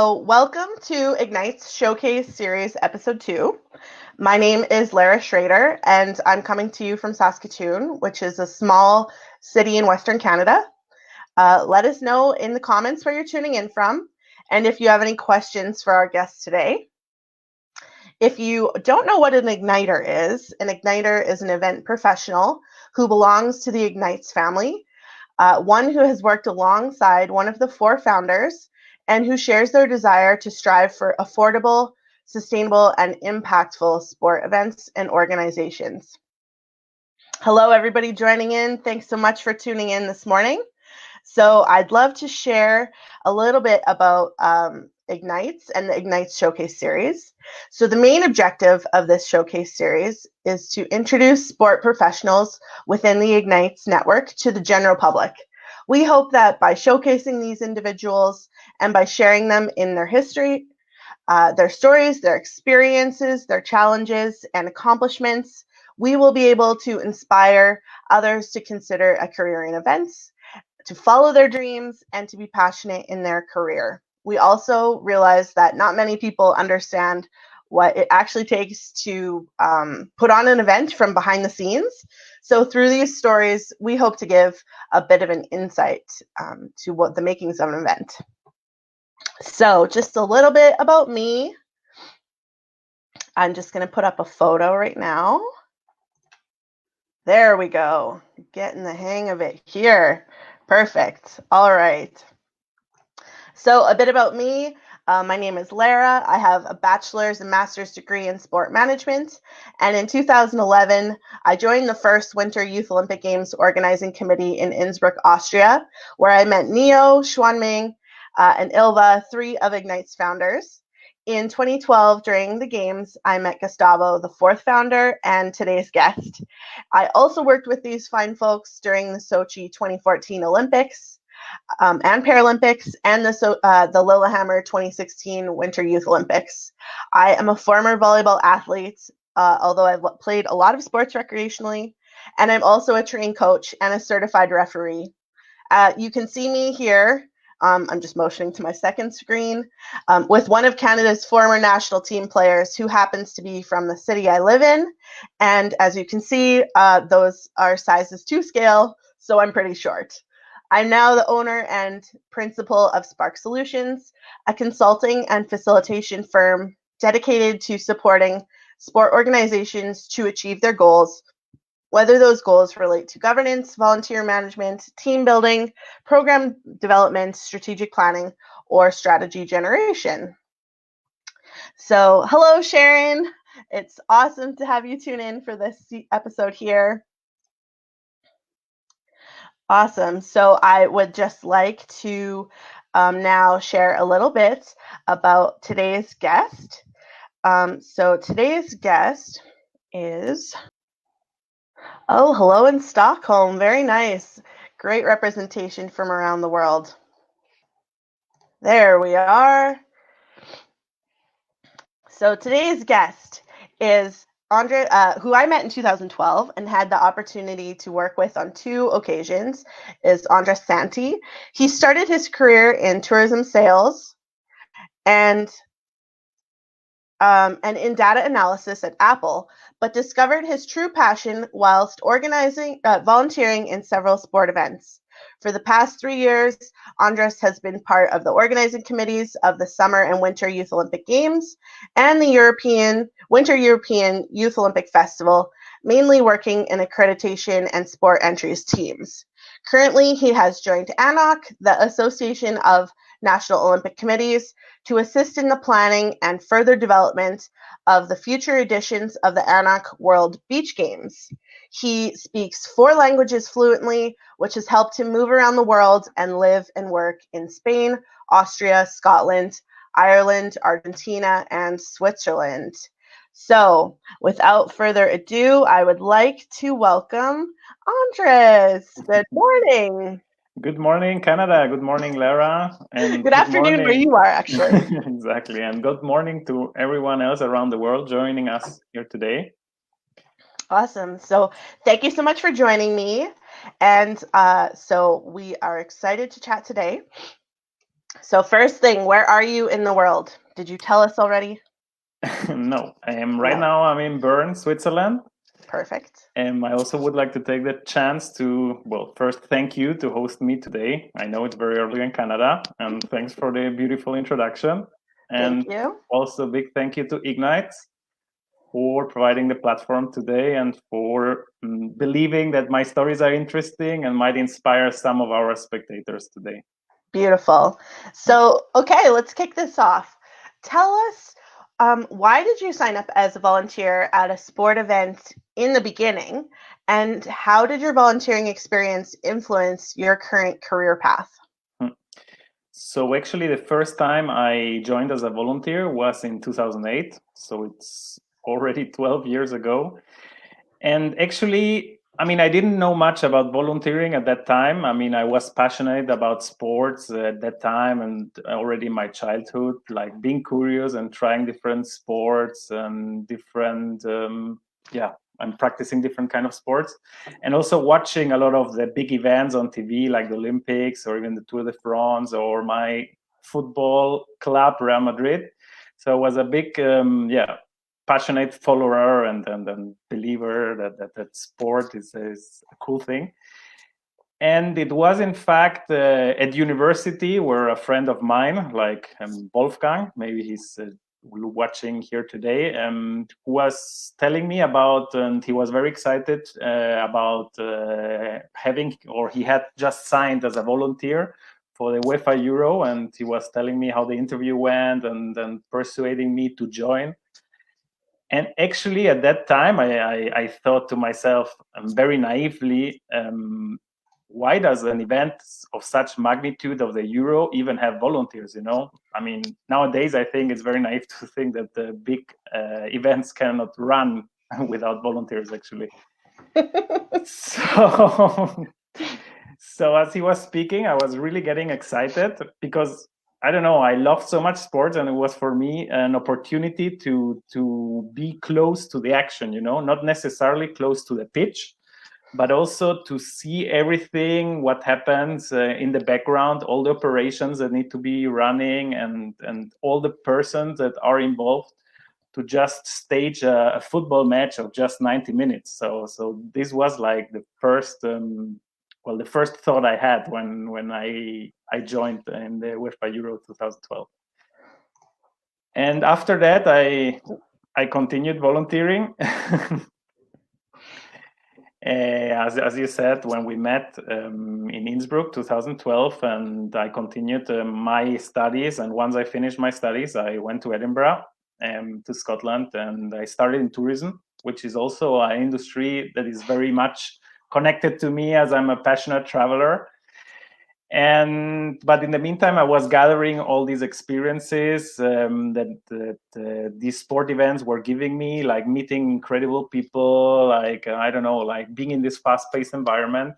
So welcome to IGNITX Showcase Series Episode 2. My name is Lara Schroeder, and I'm coming to you from Saskatoon, which is a small city in Western Canada. Let us know in the comments where you're tuning in from, and if you have any questions for our guests today. If you don't know what an igniter is an event professional who belongs to the IGNITX family, one who has worked alongside one of the 4 founders and who shares their desire to strive for affordable, sustainable, and impactful sport events and organizations. Hello, everybody joining in. Thanks so much for tuning in this morning. So I'd love to share a little bit about IGNITX and the IGNITX Showcase Series. So the main objective of this Showcase Series is to introduce sport professionals within the IGNITX network to the general public. We hope that by showcasing these individuals and by sharing them in their history, their stories, their experiences, their challenges, and accomplishments, we will be able to inspire others to consider a career in events, to follow their dreams, and to be passionate in their career. We also realize that not many people understand what it actually takes to put on an event from behind the scenes. So through these stories, we hope to give a bit of an insight to what the makings of an event. So just a little bit about me. I'm just going to put up a photo right now. There we go. Getting the hang of it here. Perfect. All right. So a bit about me. My name is Lara. I have a bachelor's and master's degree in sport management. And in 2011, I joined the first Winter Youth Olympic Games organizing committee in Innsbruck, Austria, where I met Neo, Xuanming, and Ilva, 3 of IGNITX's founders. In 2012, during the Games, I met Gustavo, the 4th founder, and today's guest. I also worked with these fine folks during the Sochi 2014 Olympics and Paralympics and the Lillehammer 2016 Winter Youth Olympics. I am a former volleyball athlete, although I've played a lot of sports recreationally, and I'm also a trained coach and a certified referee. You can see me here. I'm just motioning to my second screen with one of Canada's former national team players who happens to be from the city I live in. And as you can see, those are sizes 2 scale, so I'm pretty short. I'm now the owner and principal of Spark Solutions, a consulting and facilitation firm dedicated to supporting sport organizations to achieve their goals, whether those goals relate to governance, volunteer management, team building, program development, strategic planning, or strategy generation. So, hello, Sharon. It's awesome to have you tune in for this episode here. Awesome. So I would just like to now share a little bit about today's guest. So today's guest is, oh, hello in Stockholm. Very nice. Great representation from around the world. There we are. So today's guest is Andres, who I met in 2012 and had the opportunity to work with on 2 occasions, is Andres Santi. He started his career in tourism sales and in data analysis at Apple, but discovered his true passion whilst volunteering in several sport events. For the past 3 years, Andres has been part of the organizing committees of the Summer and Winter Youth Olympic Games and the Winter European Youth Olympic Festival, mainly working in accreditation and sport entries teams. Currently, he has joined ANOC, the Association of National Olympic Committees, to assist in the planning and further development of the future editions of the ANOC World Beach Games. He speaks 4 languages fluently, which has helped him move around the world and live and work in Spain, Austria, Scotland, Ireland, Argentina, and Switzerland. So, without further ado, I would like to welcome Andres. Good morning. Good morning, Canada. Good morning, Lara. And good afternoon where you are, actually. Exactly. And good morning to everyone else around the world joining us here today. Awesome. So thank you so much for joining me. And so we are excited to chat today. So first thing, where are you in the world? Did you tell us already? No, now I'm in Bern, Switzerland. Perfect. And I also would like to take the chance to, well, first thank you to host me today. I know it's very early in Canada, and thanks for the beautiful introduction. And Thank you. also big thank you to IGNITX for providing the platform today and for believing that my stories are interesting and might inspire some of our spectators today. Beautiful. So, okay, let's kick this off. Tell us, why did you sign up as a volunteer at a sport event in the beginning, and how did your volunteering experience influence your current career path? So actually, the first time I joined as a volunteer was in 2008. So it's already 12 years ago. And actually, I didn't know much about volunteering at that time. I was passionate about sports at that time and already in my childhood, like being curious and trying different sports and different, I'm practicing different kind of sports, and also watching a lot of the big events on TV, like the Olympics or even the Tour de France or my football club, Real Madrid. So I was a big, passionate follower and believer that sport is a cool thing. And it was, in fact, at university where a friend of mine, like Wolfgang, maybe he's watching here today, who was telling me about, and he was very excited about having, or he had just signed as a volunteer for the UEFA Euro, and he was telling me how the interview went and persuading me to join. And actually, at that time, I thought to myself very naively, why does an event of such magnitude of the Euro even have volunteers? Nowadays, I think it's very naive to think that the big events cannot run without volunteers, actually. So as he was speaking, I was really getting excited because I don't know, I love so much sports, and it was for me an opportunity to be close to the action, not necessarily close to the pitch, but also to see everything, what happens in the background, all the operations that need to be running, and all the persons that are involved to just stage a football match of just 90 minutes. So this was like the first the first thought I had when I joined in the UEFA Euro 2012. And after that, I continued volunteering. As you said, when we met in Innsbruck 2012, and I continued my studies. And once I finished my studies, I went to Edinburgh, to Scotland, and I started in tourism, which is also an industry that is very much connected to me as I'm a passionate traveler. But in the meantime, I was gathering all these experiences that these sport events were giving me, like meeting incredible people, like like being in this fast-paced environment.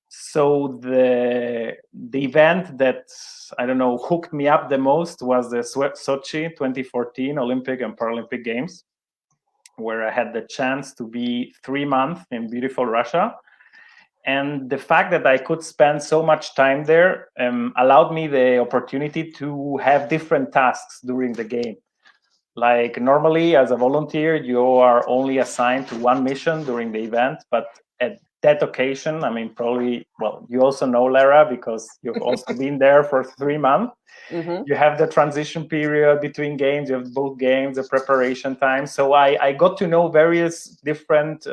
So the event that hooked me up the most was the Sochi 2014 Olympic and Paralympic Games, where I had the chance to be 3 months in beautiful Russia. And the fact that I could spend so much time there allowed me the opportunity to have different tasks during the game. Like normally as a volunteer, you are only assigned to one mission during the event. But at that occasion, probably, you also know, Lara, because you've also been there for 3 months. Mm-hmm. You have the transition period between games, you have both games, the preparation time. So I got to know various different,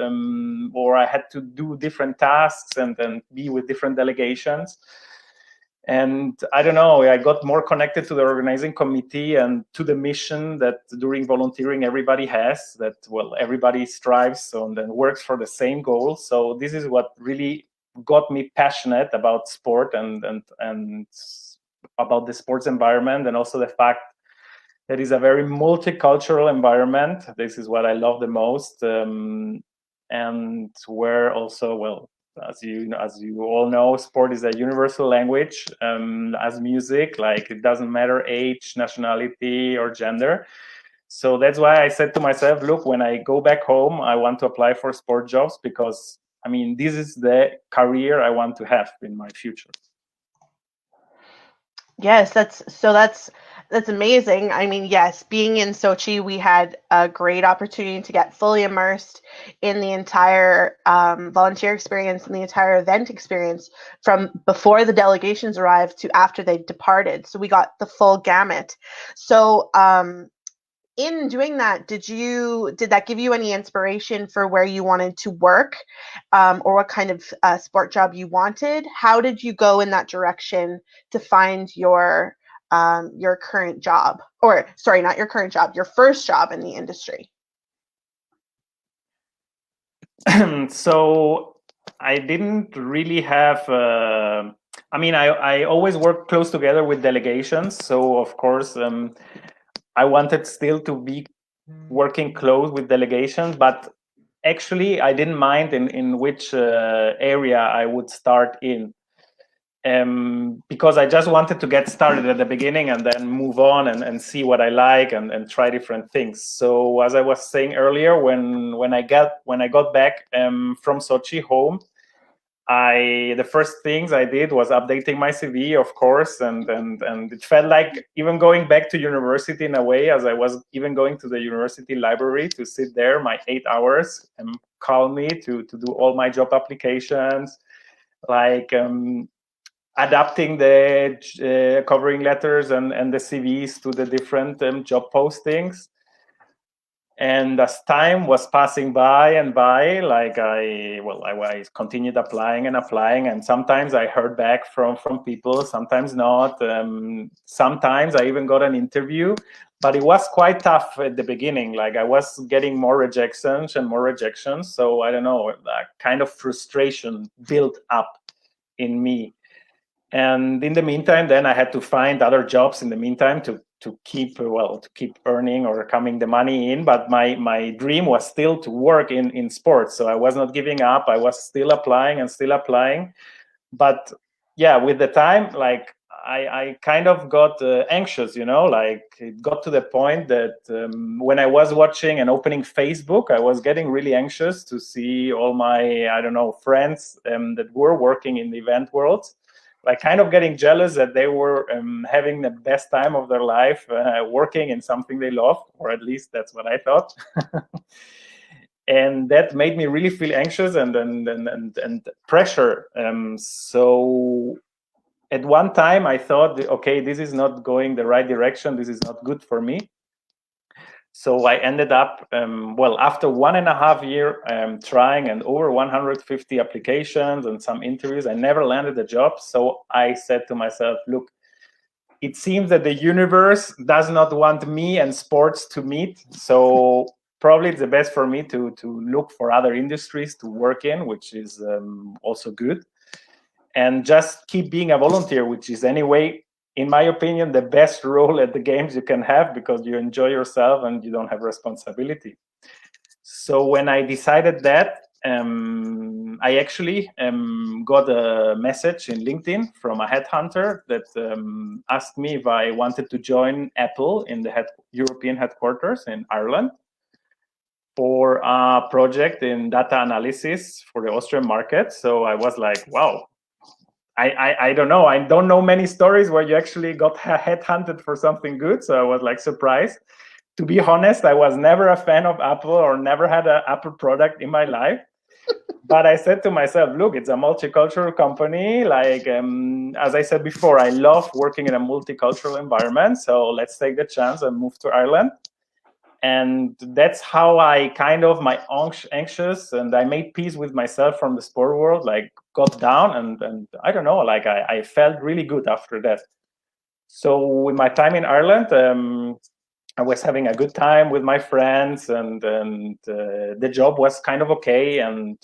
or I had to do different tasks and then be with different delegations. And I got more connected to the organizing committee and to the mission that during volunteering everybody has, that, everybody strives and then works for the same goal. So this is what really got me passionate about sport and about the sports environment, and also the fact that it's a very multicultural environment. This is what I love the most, and where also, as you all know, sport is a universal language, as music. Like, it doesn't matter age, nationality, or gender. So that's why I said to myself, look, when I go back home, I want to apply for sport jobs, because this is the career I want to have in my future. Yes, that's amazing. I mean, yes, being in Sochi, we had a great opportunity to get fully immersed in the entire volunteer experience and the entire event experience from before the delegations arrived to after they departed. So we got the full gamut. So in doing that, did that give you any inspiration for where you wanted to work, or what kind of sport job you wanted? How did you go in that direction to find your current job, or sorry, not your current job, your first job in the industry? So I didn't really have. I mean, I always worked close together with delegations, so of course I wanted still to be working close with delegations, but actually I didn't mind in which area I would start in, because I just wanted to get started at the beginning and then move on and see what I like and try different things. So as I was saying earlier, when I got back from Sochi home, the first things I did was updating my CV, of course, and it felt like even going back to university in a way, as I was even going to the university library to sit there my 8 hours and call me to do all my job applications, like adapting the covering letters and the CVs to the different job postings. And as time was passing by and by, like I continued applying and applying, and sometimes I heard back from people, sometimes not. Sometimes I even got an interview, but it was quite tough at the beginning. Like I was getting more rejections and more rejections. So I don't know, that kind of frustration built up in me. And in the meantime, then I had to find other jobs in the meantime to keep earning or coming the money in. But my dream was still to work in sports, so I was not giving up. I was still applying and still applying. But yeah, with the time, like I kind of got anxious, like it got to the point that when I was watching and opening Facebook, I was getting really anxious to see all my, I don't know, friends that were working in the event world, like kind of getting jealous that they were having the best time of their life working in something they love, or at least that's what I thought. And that made me really feel anxious and pressure. So at one time I thought, okay, this is not going the right direction. This is not good for me. So I ended up, after 1.5 years trying and over 150 applications and some interviews, I never landed a job. So I said to myself, look, it seems that the universe does not want me and sports to meet. So probably it's the best for me to look for other industries to work in, which is also good. And just keep being a volunteer, which is anyway, in my opinion, the best role at the games you can have, because you enjoy yourself and you don't have responsibility. So when I decided that, I actually got a message in LinkedIn from a headhunter that asked me if I wanted to join Apple in the European headquarters in Ireland for a project in data analysis for the Austrian market. So I was like, wow, I don't know. I don't know many stories where you actually got headhunted for something good. So I was like surprised. To be honest, I was never a fan of Apple or never had an Apple product in my life. But I said to myself, look, it's a multicultural company. Like, as I said before, I love working in a multicultural environment. So let's take the chance and move to Ireland. And that's how I kind of my anxious, and I made peace with myself from the sport world, like got down and I don't know, like I felt really good after that. So with my time in Ireland, I was having a good time with my friends, and the job was kind of okay, and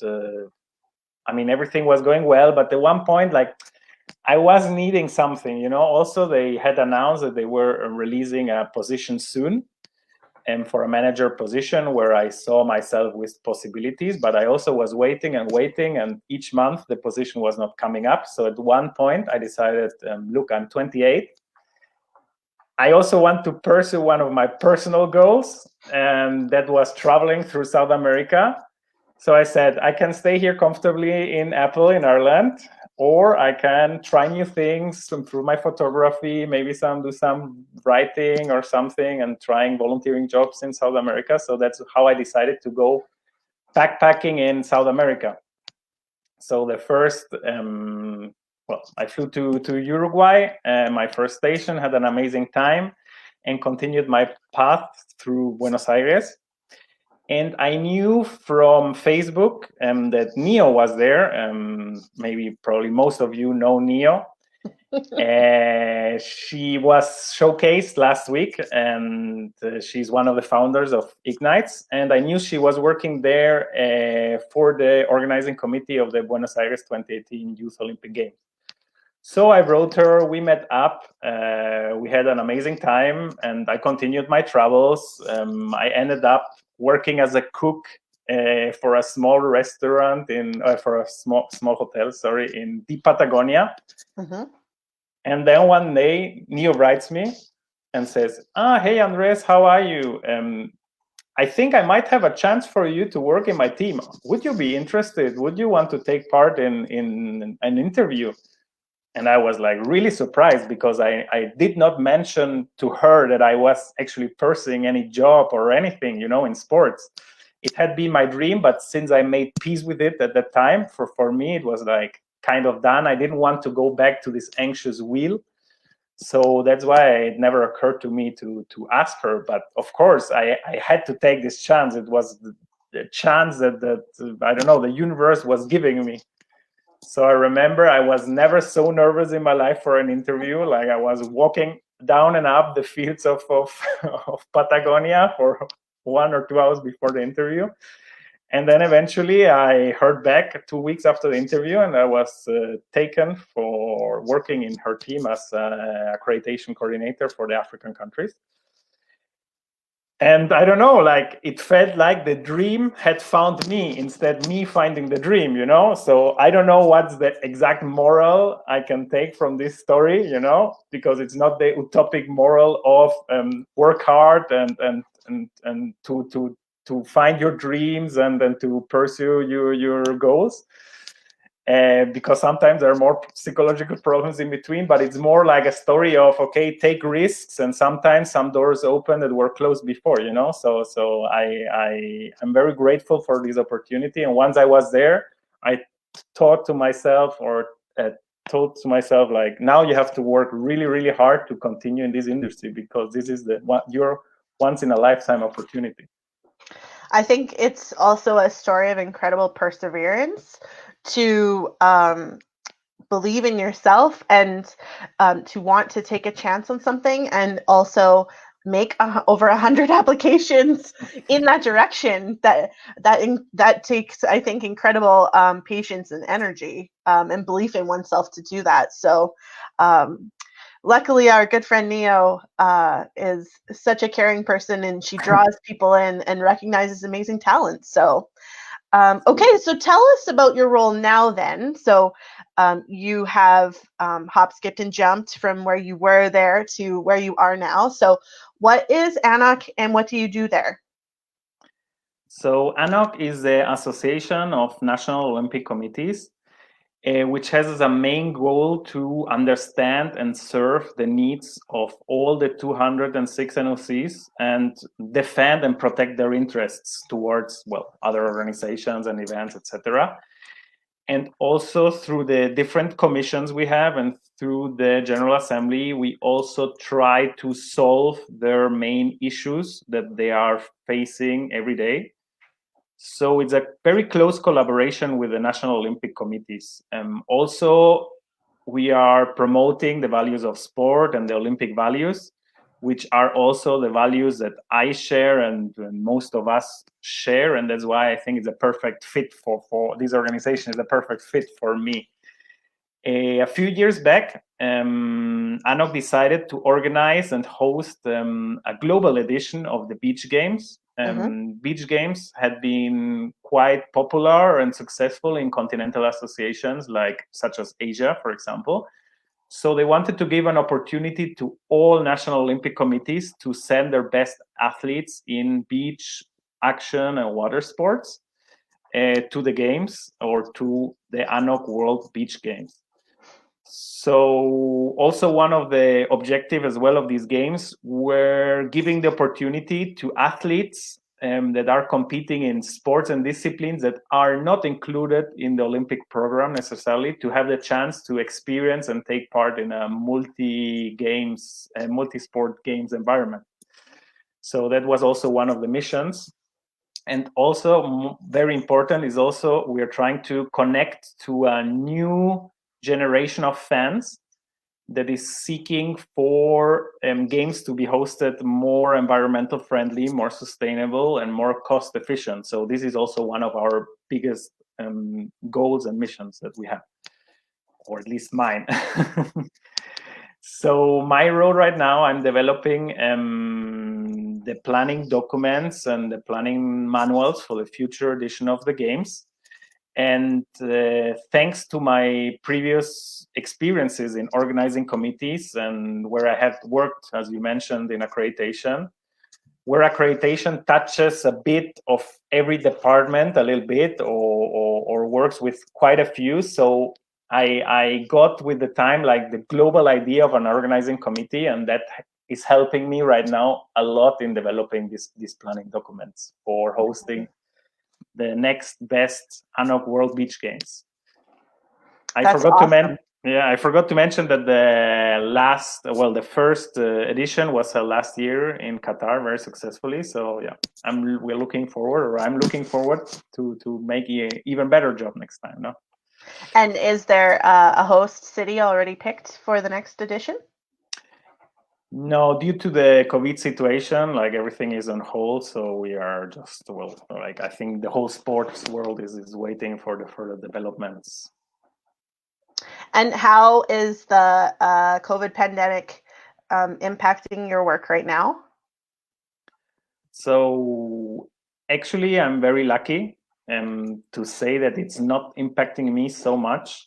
I mean everything was going well. But at one point, like I was needing something, Also, they had announced that they were releasing a position soon, and for a manager position where I saw myself with possibilities, but I also was waiting, and each month the position was not coming up. So at one point I decided, look, I'm 28. I also want to pursue one of my personal goals, and that was traveling through South America. So I said, I can stay here comfortably in Apple in Ireland, or I can try new things, improve my photography, maybe do some writing or something, and trying volunteering jobs in South America. So that's how I decided to go backpacking in South America. So the first, I flew to Uruguay. My first station, had an amazing time, and continued my path through Buenos Aires. And I knew from Facebook that Neo was there. Probably most of you know Neo. She was showcased last week, and she's one of the founders of IGNITX. And I knew she was working there for the organizing committee of the Buenos Aires 2018 Youth Olympic Games. So I wrote her, we met up, we had an amazing time, and I continued my travels. I ended up working as a cook for a small restaurant for a small hotel, in deep Patagonia. Mm-hmm. And then one day, Neo writes me and says, hey, Andres, how are you? I think I might have a chance for you to work in my team. Would you be interested? Would you want to take part in an interview? And I was like really surprised, because I did not mention to her that I was actually pursuing any job or anything, in sports. It had been my dream, but since I made peace with it at that time, for me, it was like kind of done. I didn't want to go back to this anxious wheel. So that's why it never occurred to me to ask her. But of course, I had to take this chance. It was the chance that I don't know, the universe was giving me. So I remember I was never so nervous in my life for an interview. Like I was walking down and up the fields of Patagonia for 1 or 2 hours before the interview. And then eventually I heard back 2 weeks after the interview, and I was taken for working in her team as accreditation coordinator for the African countries. And I don't know, like it felt like the dream had found me instead me finding the dream, So I don't know what's the exact moral I can take from this story, because it's not the utopic moral of work hard and to find your dreams and to pursue your goals. Because sometimes there are more psychological problems in between, but it's more like a story of, okay, take risks, and sometimes some doors open that were closed before, So I'm very grateful for this opportunity. And once I was there, I thought to myself, like, now you have to work really, really hard to continue in this industry, because this is your once in a lifetime opportunity. I think it's also a story of incredible perseverance to believe in yourself and to want to take a chance on something, and also make over 100 applications in that direction. That takes, I think, incredible patience and energy and belief in oneself to do that. So luckily, our good friend Neo is such a caring person, and she draws people in and recognizes amazing talent. So okay, so tell us about your role now then. So you have hop, skipped, and jumped from where you were there to where you are now. So what is ANOC and what do you do there? So ANOC is the Association of National Olympic Committees, which has as a main goal to understand and serve the needs of all the 206 NOCs and defend and protect their interests towards, other organizations and events, etc. And also through the different commissions we have and through the General Assembly, we also try to solve their main issues that they are facing every day. So it's a very close collaboration with the National Olympic Committees. Also, we are promoting the values of sport and the Olympic values, which are also the values that I share and most of us share. And that's why I think it's a perfect fit for this organization, is a perfect fit for me. A few years back, ANOC decided to organize and host a global edition of the beach games. Beach games had been quite popular and successful in continental associations such as Asia, for example. So they wanted to give an opportunity to all national Olympic committees to send their best athletes in beach, action, and water sports. to the games or to the ANOC World Beach Games. So also one of the objectives as well of these games were giving the opportunity to athletes that are competing in sports and disciplines that are not included in the Olympic program necessarily to have the chance to experience and take part in a multi-games, multi-sport games environment. So that was also one of the missions. And also very important is also we are trying to connect to a new generation of fans that is seeking for games to be hosted more environmental friendly, more sustainable, and more cost efficient. So this is also one of our biggest goals and missions that we have, or at least mine. So my role right now, I'm developing the planning documents and the planning manuals for the future edition of the games. And thanks to my previous experiences in organizing committees and where I have worked, as you mentioned, in accreditation, where accreditation touches a bit of every department a little bit or works with quite a few. So I got with the time like the global idea of an organizing committee, and that is helping me right now a lot in developing these planning documents for hosting the next best ANOC World Beach Games. I forgot to mention that the first edition was last year in Qatar very successfully. So yeah, I'm looking forward to make an even better job next time. No. And is there a host city already picked for the next edition? No, due to the COVID situation, like everything is on hold. So we are just, I think the whole sports world is waiting for the further developments. And how is the COVID pandemic impacting your work right now? So actually, I'm very lucky to say that it's not impacting me so much.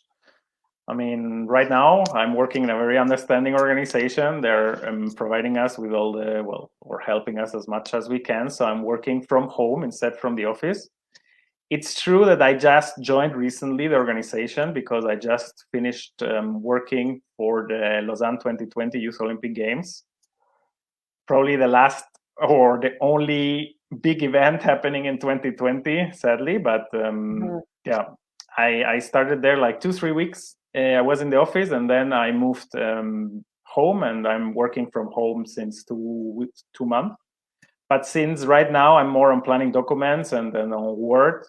I mean, right now I'm working in a very understanding organization. They're providing us with all the, or helping us as much as we can. So I'm working from home instead from the office. It's true that I just joined recently the organization because I just finished working for the Lausanne 2020 Youth Olympic Games. Probably the last or the only big event happening in 2020, sadly. But yeah, I started there like 2-3 weeks. I was in the office, and then I moved home, and I'm working from home since 2 months. But since right now I'm more on planning documents and then on Word,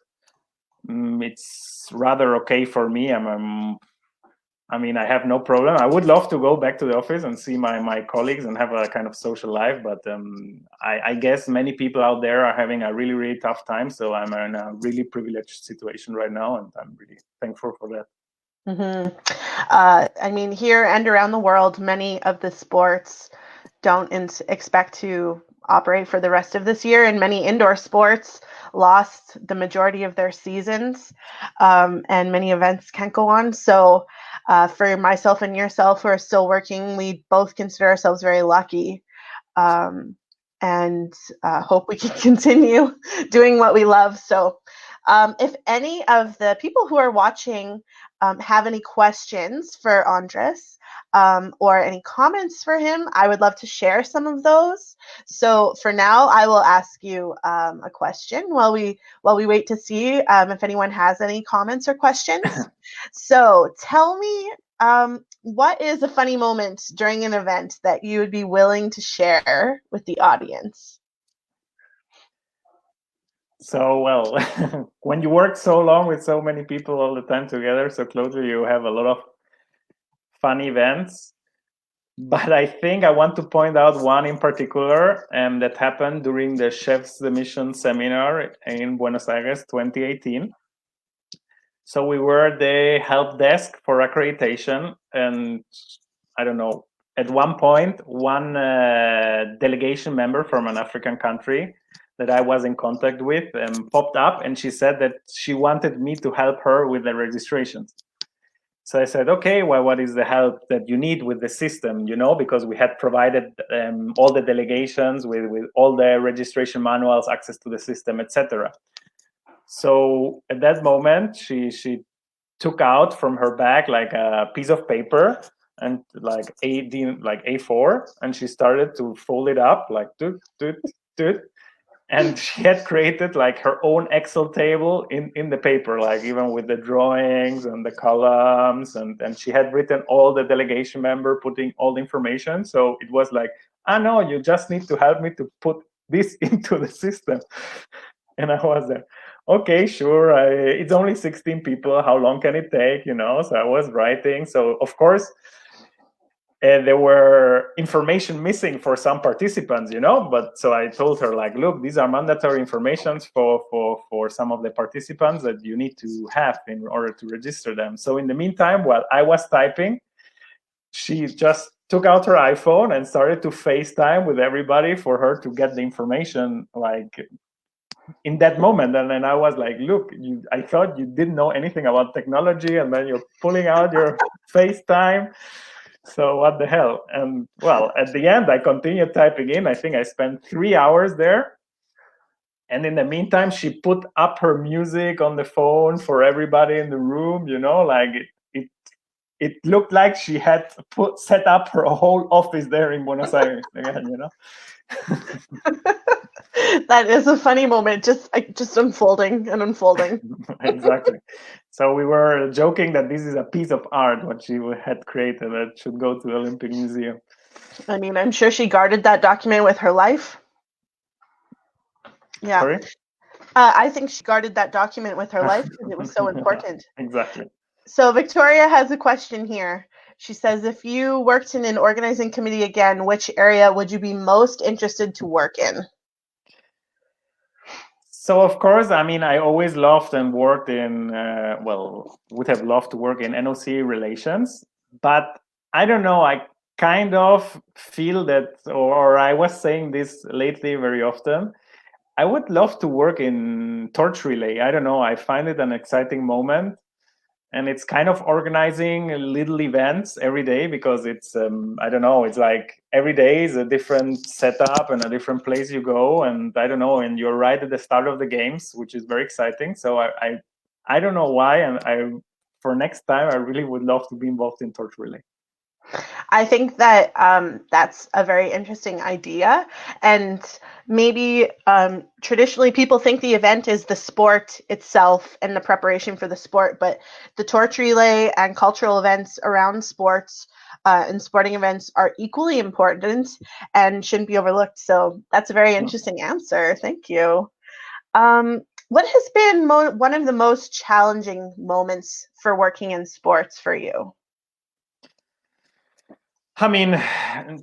it's rather okay for me. I mean, I have no problem. I would love to go back to the office and see my colleagues and have a kind of social life. But I guess many people out there are having a really, really tough time. So I'm in a really privileged situation right now, and I'm really thankful for that. I mean, here and around the world, many of the sports don't expect to operate for the rest of this year, and many indoor sports lost the majority of their seasons, and many events can't go on. So for myself and yourself who are still working, we both consider ourselves very lucky, and hope we can continue doing what we love. So if any of the people who are watching have any questions for Andres or any comments for him, I would love to share some of those. So for now, I will ask you a question while we wait to see if anyone has any comments or questions. So tell me, what is a funny moment during an event that you would be willing to share with the audience? So, when you work so long with so many people all the time together, so closely, you have a lot of fun events. But I think I want to point out one in particular that happened during the Chefs de Mission seminar in Buenos Aires 2018. So we were the help desk for accreditation, and I don't know, at one point, one delegation member from an African country that I was in contact with popped up, and she said that she wanted me to help her with the registrations. So I said, okay, well, what is the help that you need with the system? You know, because we had provided all the delegations with all the registration manuals, access to the system, etc. So at that moment, she took out from her bag like a piece of paper and like A4, and she started to fold it up like doot, doot, doot. And she had created like her own Excel table in the paper, like even with the drawings and the columns, and she had written all the delegation member, putting all the information. So it was like, no, you just need to help me to put this into the system. And I was there, okay, sure. It's only 16 people. How long can it take? So I was writing. So of course, there were information missing for some participants, but so I told her like, look, these are mandatory informations for some of the participants that you need to have in order to register them. So in the meantime, while I was typing, she just took out her iPhone and started to FaceTime with everybody for her to get the information like in that moment. And then I was like, look, I thought you didn't know anything about technology, and then you're pulling out your FaceTime. So what the hell? And well, at the end, I continued typing in. I think I spent 3 hours there. And in the meantime, she put up her music on the phone for everybody in the room, like it looked like she had set up her whole office there in Buenos Aires again, That is a funny moment, just unfolding and unfolding. Exactly. So we were joking that this is a piece of art, what she had created, that should go to the Olympic Museum. I mean, I'm sure she guarded that document with her life. Yeah. Sorry? I think she guarded that document with her life because it was so important. Exactly. So Victoria has a question here. She says, if you worked in an organizing committee again, which area would you be most interested to work in? So, of course, I mean, I always loved and worked in, would have loved to work in NOC relations. But I don't know, I kind of feel that, or I was saying this lately very often, I would love to work in torch relay. I don't know, I find it an exciting moment. And it's kind of organizing little events every day, because it's I don't know, it's like every day is a different setup and a different place you go, and I don't know, and you're right at the start of the games, which is very exciting. So I don't know why, and for next time I really would love to be involved in torch relay. I think that that's a very interesting idea. And maybe traditionally people think the event is the sport itself and the preparation for the sport, but the torch relay and cultural events around sports and sporting events are equally important and shouldn't be overlooked. So that's a very interesting answer. Thank you. What has been one of the most challenging moments for working in sports for you? I mean,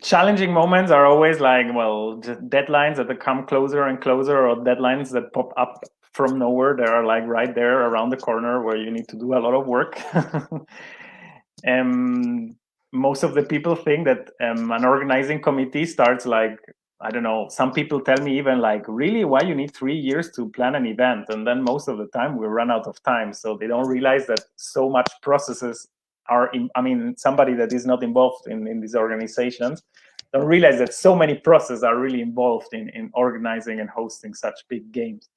challenging moments are always like, well, just deadlines that come closer and closer, or deadlines that pop up from nowhere. They are like right there around the corner where you need to do a lot of work. Most of the people think that an organizing committee starts like, I don't know, some people tell me even like, really, why you need 3 years to plan an event? And then most of the time we run out of time. So they don't realize that so much processes somebody that is not involved in these organizations don't realize that so many processes are really involved in organizing and hosting such big games.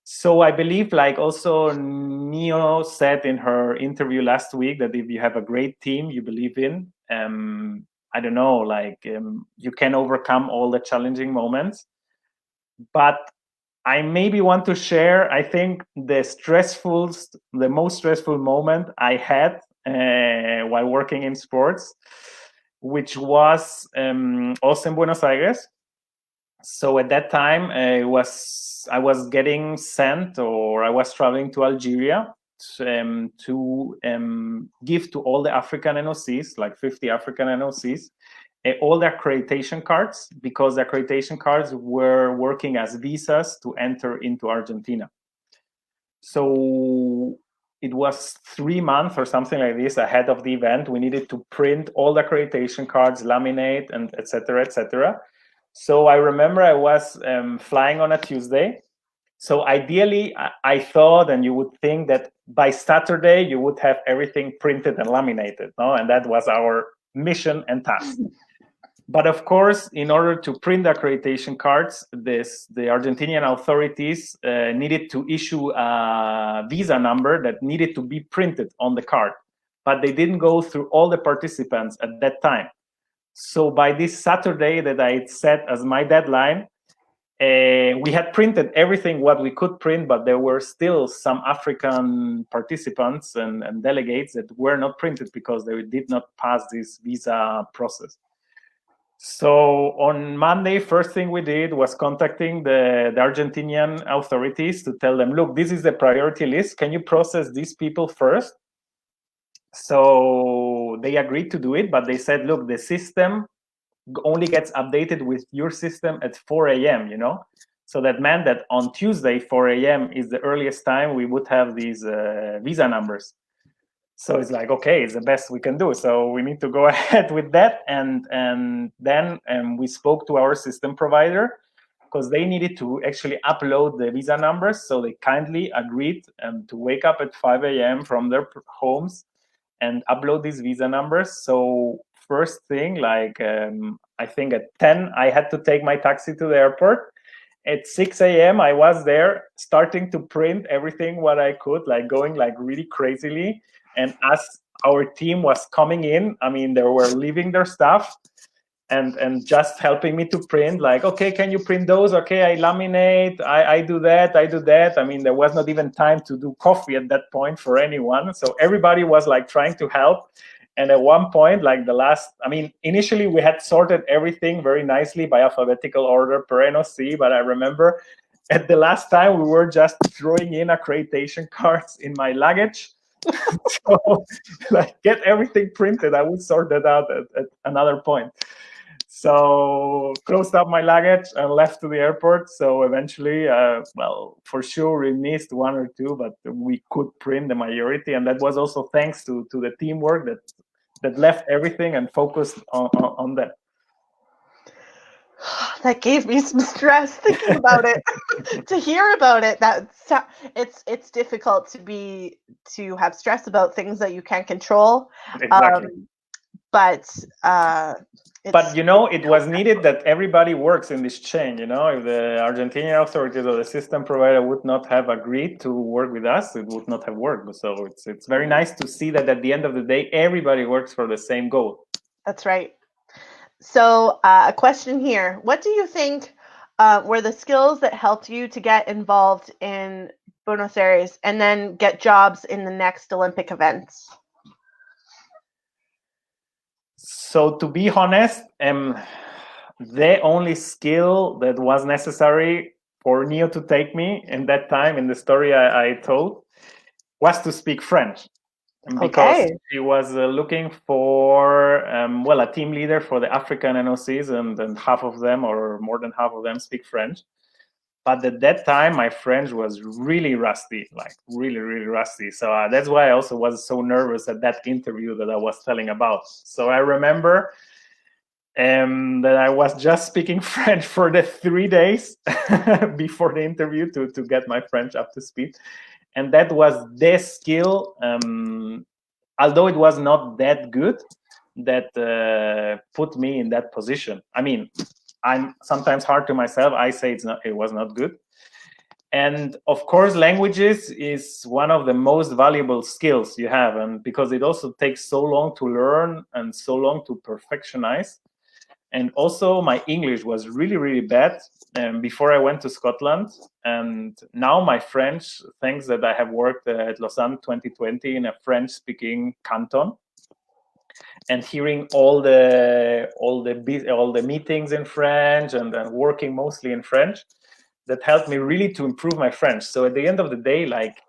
So I believe, like also Neo said in her interview last week, that if you have a great team you believe in, I don't know, like you can overcome all the challenging moments. But I maybe want to share, I think the most stressful moment I had while working in sports, which was also in Buenos Aires. So at that time, I was getting sent, or I was traveling to Algeria to give to all the African NOCs, like 50 African NOCs, all the accreditation cards, because the accreditation cards were working as visas to enter into Argentina. So it was 3 months or something like this ahead of the event. We needed to print all the accreditation cards, laminate, and et cetera. So I remember I was flying on a Tuesday. So ideally, I thought, and you would think, that by Saturday you would have everything printed and laminated, no? And that was our mission and task. But of course, in order to print the accreditation cards, the Argentinian authorities needed to issue a visa number that needed to be printed on the card. But they didn't go through all the participants at that time. So by this Saturday that I set as my deadline, we had printed everything what we could print, but there were still some African participants and delegates that were not printed because they did not pass this visa process. So on Monday, first thing we did was contacting the Argentinian authorities to tell them, look, this is the priority list. Can you process these people first? So they agreed to do it, but they said, look, the system only gets updated with your system at 4 a.m., you know? So that meant that on Tuesday, 4 a.m. is the earliest time we would have these visa numbers. So it's like, okay, it's the best we can do. So we need to go ahead with that. And then we spoke to our system provider because they needed to actually upload the visa numbers. So they kindly agreed to wake up at 5 a.m. from their homes and upload these visa numbers. So first thing, like I think at 10, I had to take my taxi to the airport. At 6 a.m., I was there starting to print everything what I could, like going like really crazily. And as our team was coming in, I mean, they were leaving their stuff and just helping me to print, like, okay, can you print those? Okay, I laminate, I do that, I do that. I mean, there was not even time to do coffee at that point for anyone. So everybody was like trying to help. And at one point, like initially we had sorted everything very nicely by alphabetical order per ANOC, but I remember at the last time we were just throwing in accreditation cards in my luggage. So like get everything printed, I would sort that out at another point. So closed up my luggage and left to the airport. So eventually, for sure we missed one or two, but we could print the majority. And that was also thanks to the teamwork that left everything and focused on that. That gave me some stress thinking about it. To hear about it, it's difficult to have stress about things that you can't control. Exactly. But you know, it was needed that everybody works in this chain. You know, if the Argentinian authorities or the system provider would not have agreed to work with us, it would not have worked. So it's very nice to see that at the end of the day, everybody works for the same goal. That's right. So a question here. What do you think were the skills that helped you to get involved in Buenos Aires and then get jobs in the next Olympic events? So to be honest, the only skill that was necessary for Neo to take me in that time, in the story I told, was to speak French. Because he was looking for, a team leader for the African NOCs, and half of them, or more than half of them, speak French. But at that time, my French was really rusty, like really, really rusty. So that's why I also was so nervous at that interview that I was telling about. So I remember that I was just speaking French for the 3 days before the interview to get my French up to speed. And that was the skill, although it was not that good, that put me in that position. I mean, I'm sometimes hard to myself. I say it was not good. And of course, languages is one of the most valuable skills you have, and because it also takes so long to learn and so long to perfectionize. And also my English was really, really bad before I went to Scotland. And now my French, thanks that I have worked at Lausanne 2020 in a French-speaking canton, and hearing all the meetings in French and working mostly in French, that helped me really to improve my French. So at the end of the day, like,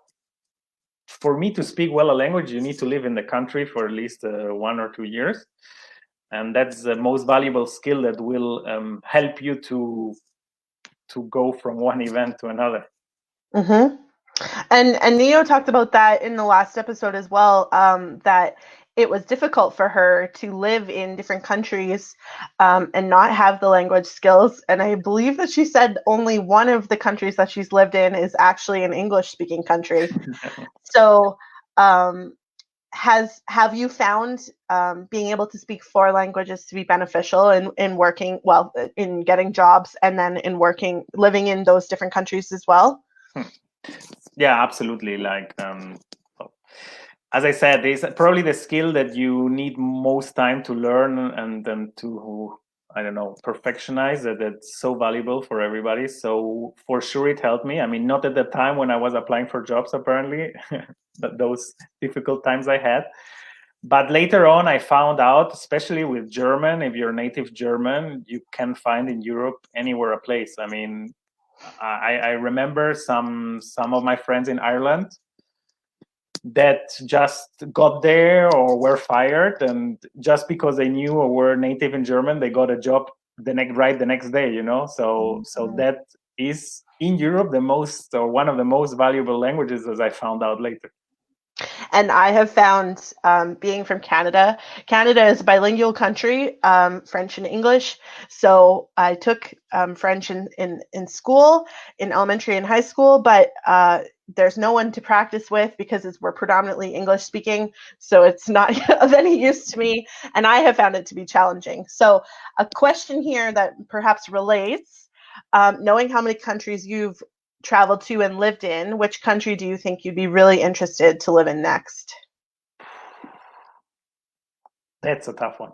for me to speak well a language, you need to live in the country for at least 1 or 2 years. And that's the most valuable skill that will help you to go from one event to another. Mm-hmm. And Neo talked about that in the last episode as well, that it was difficult for her to live in different countries and not have the language skills. And I believe that she said only one of the countries that she's lived in is actually an English-speaking country. So have you found being able to speak 4 languages to be beneficial in working, well, in getting jobs and then in working, living in those different countries as well? Yeah, absolutely. Like, as I said, it's probably the skill that you need most time to learn and then to, I don't know, perfectionize that. That's so valuable for everybody. So for sure it helped me. I mean, not at the time when I was applying for jobs, apparently, but those difficult times I had. But later on, I found out, especially with German, if you're native German, you can find in Europe anywhere a place. I mean, I remember some of my friends in Ireland that just got there or were fired, and just because they knew or were native in German, they got a job the next day. You know, so that is in Europe the most, or one of the most valuable languages, as I found out later. And I have found, being from Canada, Canada is a bilingual country, French and English. So I took French in school, in elementary and high school, but there's no one to practice with because we're predominantly English speaking. So it's not of any use to me. And I have found it to be challenging. So a question here that perhaps relates, knowing how many countries you've traveled to and lived in, which country do you think you'd be really interested to live in next? That's a tough one.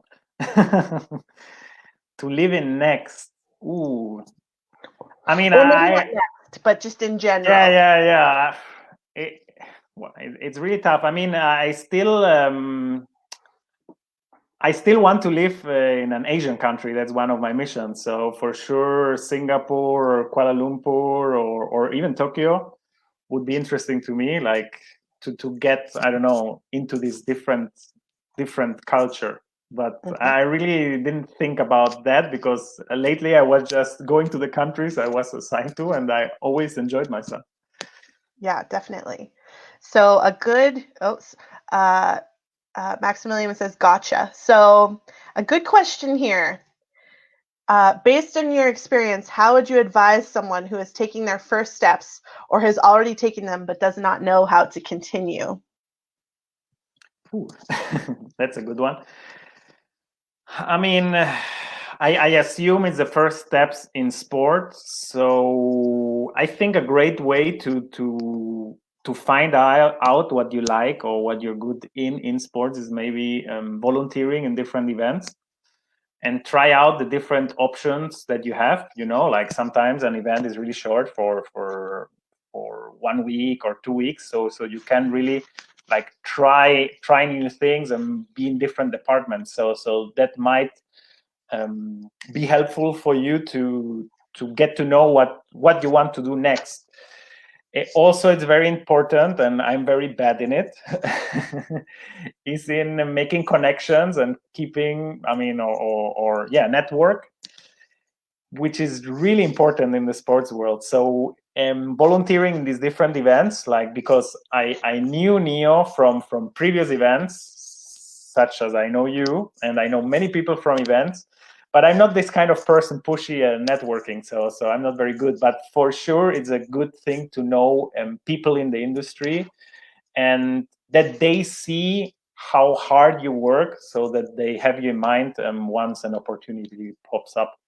To live in next. Ooh. I mean, or maybe not next, but just in general. Yeah. It's really tough. I mean, I still want to live in an Asian country. That's one of my missions. So for sure, Singapore or Kuala Lumpur or even Tokyo would be interesting to me. Like to get, I don't know, into this different culture. But I really didn't think about that because lately I was just going to the countries I was assigned to, and I always enjoyed myself. Yeah, definitely. So a good, Maximilian says, gotcha. So a good question here. Based on your experience, how would you advise someone who is taking their first steps or has already taken them but does not know how to continue? Ooh, that's a good one. I mean, I assume it's the first steps in sport. So I think a great way to find out what you like or what you're good in sports is maybe volunteering in different events and try out the different options that you have. You know, like sometimes an event is really short for 1 week or 2 weeks, so you can really like try new things and be in different departments. So that might be helpful for you to get to know what you want to do next. Also, it's very important, and I'm very bad in it, is in making connections and keeping, I mean, network, which is really important in the sports world. So volunteering in these different events, like, because I knew Neo from previous events, such as I know you, and I know many people from events, but I'm not this kind of person pushy networking, so I'm not very good. But for sure, it's a good thing to know people in the industry, and that they see how hard you work, so that they have you in mind once an opportunity pops up.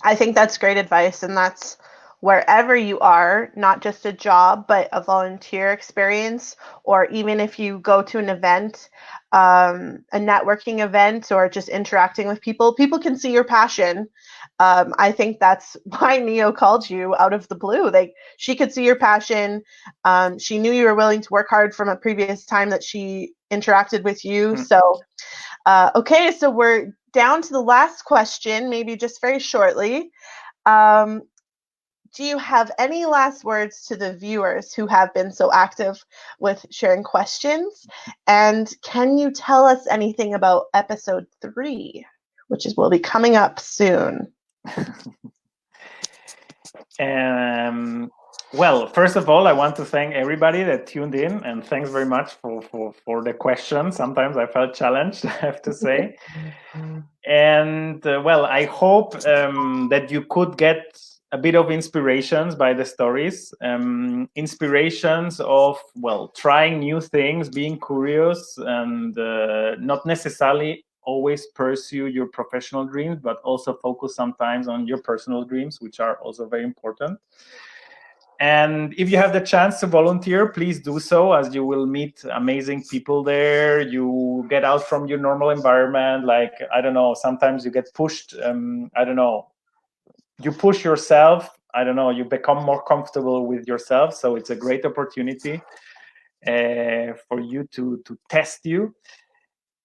I think that's great advice, and that's wherever you are, not just a job, but a volunteer experience, or even if you go to an event, a networking event, or just interacting with people can see your passion. I think that's why Neo called you out of the blue. She could see your passion. She knew you were willing to work hard from a previous time that she interacted with you. Mm-hmm. So, okay, so we're down to the last question, maybe just very shortly. Do you have any last words to the viewers who have been so active with sharing questions? And can you tell us anything about episode 3, which will be coming up soon? Well, first of all, I want to thank everybody that tuned in, and thanks very much for the questions. Sometimes I felt challenged, I have to say. And well, I hope that you could get a bit of inspirations by the stories, inspirations of, well, trying new things, being curious, and not necessarily always pursue your professional dreams, but also focus sometimes on your personal dreams, which are also very important. And if you have the chance to volunteer, please do so, as you will meet amazing people there. You get out from your normal environment. Like, I don't know, sometimes you get pushed, I don't know, you push yourself, I don't know, you become more comfortable with yourself. So it's a great opportunity for you to test you.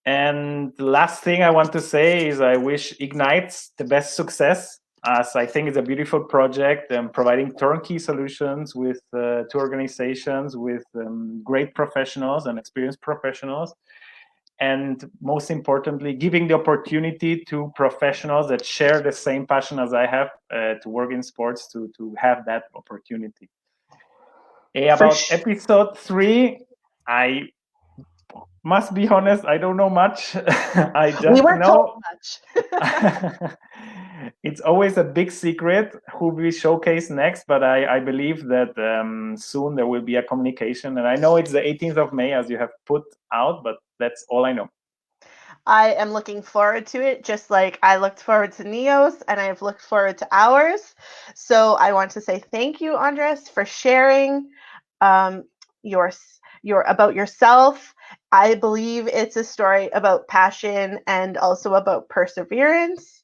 And the last thing I want to say is I wish IGNITX the best success, as I think it's a beautiful project and providing turnkey solutions with to organizations with great professionals and experienced professionals. And most importantly, giving the opportunity to professionals that share the same passion as I have to work in sports to have that opportunity. About episode 3, I must be honest, I don't know much. I just we weren't know told much. it's always a big secret who we showcase next, but I believe that soon there will be a communication. And I know it's the 18th of May, as you have put out, but that's all I know. I am looking forward to it, just like I looked forward to Neo's and I've looked forward to ours. So I want to say thank you, Andres, for sharing your about yourself. I believe it's a story about passion and also about perseverance.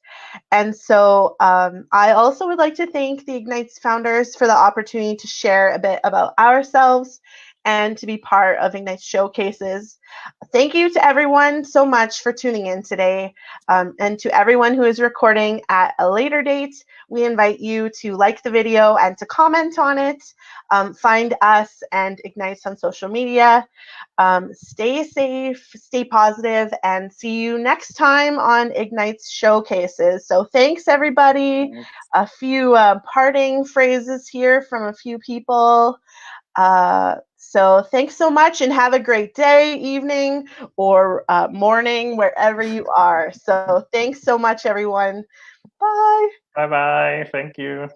And so I also would like to thank the IGNITE's founders for the opportunity to share a bit about ourselves and to be part of IGNITE Showcases. Thank you to everyone so much for tuning in today. And to everyone who is recording at a later date, we invite you to like the video and to comment on it. Find us and IGNITE on social media. Stay safe, stay positive, and see you next time on IGNITE's Showcases. So thanks, everybody. Thanks. A few parting phrases here from a few people. So thanks so much and have a great day, evening, or morning, wherever you are. So thanks so much, everyone. Bye. Bye-bye. Thank you.